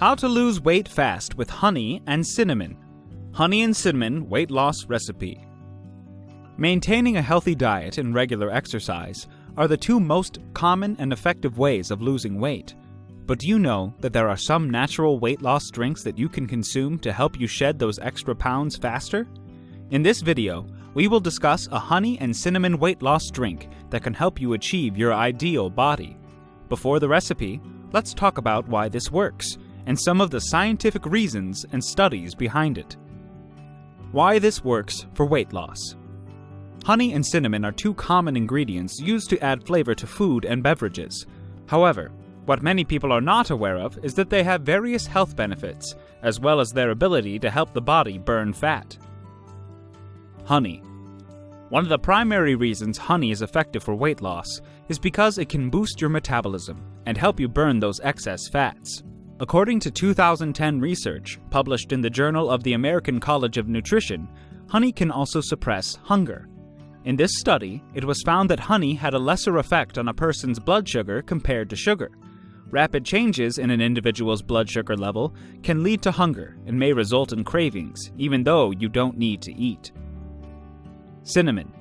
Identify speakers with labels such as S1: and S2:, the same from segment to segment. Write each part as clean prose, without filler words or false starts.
S1: How to lose weight fast with honey and cinnamon. Honey and cinnamon weight loss recipe. Maintaining a healthy diet and regular exercise are the two most common and effective ways of losing weight. But do you know that there are some natural weight loss drinks that you can consume to help you shed those extra pounds faster? In this video, we will discuss a honey and cinnamon weight loss drink that can help you achieve your ideal body. Before the recipe, let's talk about why this works and some of the scientific reasons and studies behind it. Why this works for weight loss. Honey and cinnamon are two common ingredients used to add flavor to food and beverages. However, what many people are not aware of is that they have various health benefits, as well as their ability to help the body burn fat. Honey. One of the primary reasons honey is effective for weight loss is because it can boost your metabolism and help you burn those excess fats. According to 2010 research published in the Journal of the American College of Nutrition, honey can also suppress hunger. In this study, it was found that honey had a lesser effect on a person's blood sugar compared to sugar. Rapid changes in an individual's blood sugar level can lead to hunger and may result in cravings, even though you don't need to eat. Cinnamon.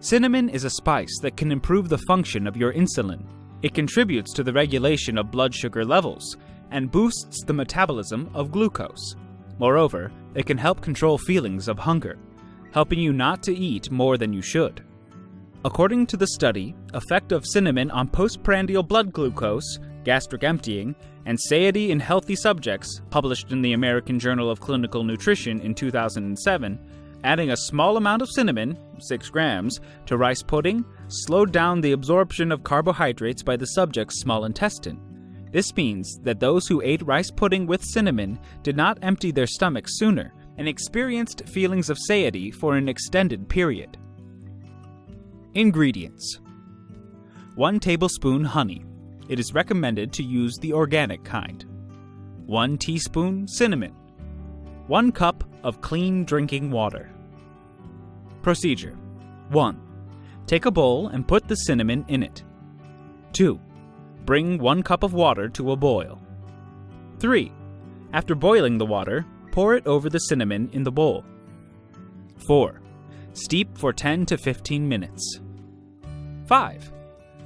S1: Cinnamon is a spice that can improve the function of your insulin. It contributes to the regulation of blood sugar levels and boosts the metabolism of glucose. Moreover, it can help control feelings of hunger, helping you not to eat more than you should. According to the study, effect of cinnamon on postprandial blood glucose, gastric emptying, and satiety in healthy subjects, published in the American Journal of Clinical Nutrition in 2007, adding a small amount of cinnamon, 6 grams, to rice pudding slowed down the absorption of carbohydrates by the subject's small intestine. This means that those who ate rice pudding with cinnamon did not empty their stomachs sooner and experienced feelings of satiety for an extended period. Ingredients. 1 tablespoon honey. It is recommended to use the organic kind. 1 teaspoon cinnamon. 1 cup of clean drinking water. Procedure. 1. Take a bowl and put the cinnamon in it. 2. Bring 1 cup of water to a boil. 3. After boiling the water, pour it over the cinnamon in the bowl. 4. Steep for 10 to 15 minutes. 5.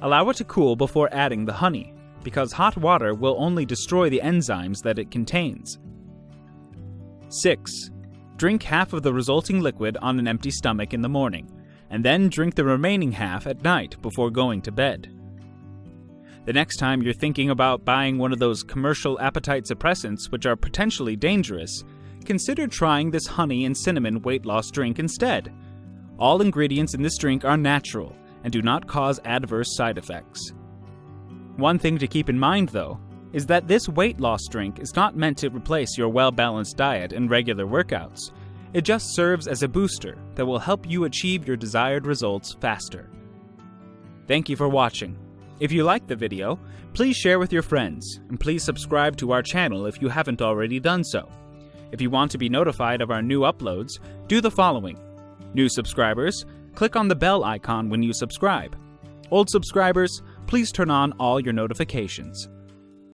S1: Allow it to cool before adding the honey, because hot water will only destroy the enzymes that it contains. 6. Drink half of the resulting liquid on an empty stomach in the morning, and then drink the remaining half at night before going to bed. The next time you're thinking about buying one of those commercial appetite suppressants which are potentially dangerous, consider trying this honey and cinnamon weight loss drink instead. All ingredients in this drink are natural and do not cause adverse side effects. One thing to keep in mind, though, is that this weight loss drink is not meant to replace your well-balanced diet and regular workouts. It just serves as a booster that will help you achieve your desired results faster. Thank you for watching. If you liked the video, please share with your friends, and please subscribe to our channel if you haven't already done so. If you want to be notified of our new uploads, do the following. New subscribers, click on the bell icon when you subscribe. Old subscribers, please turn on all your notifications.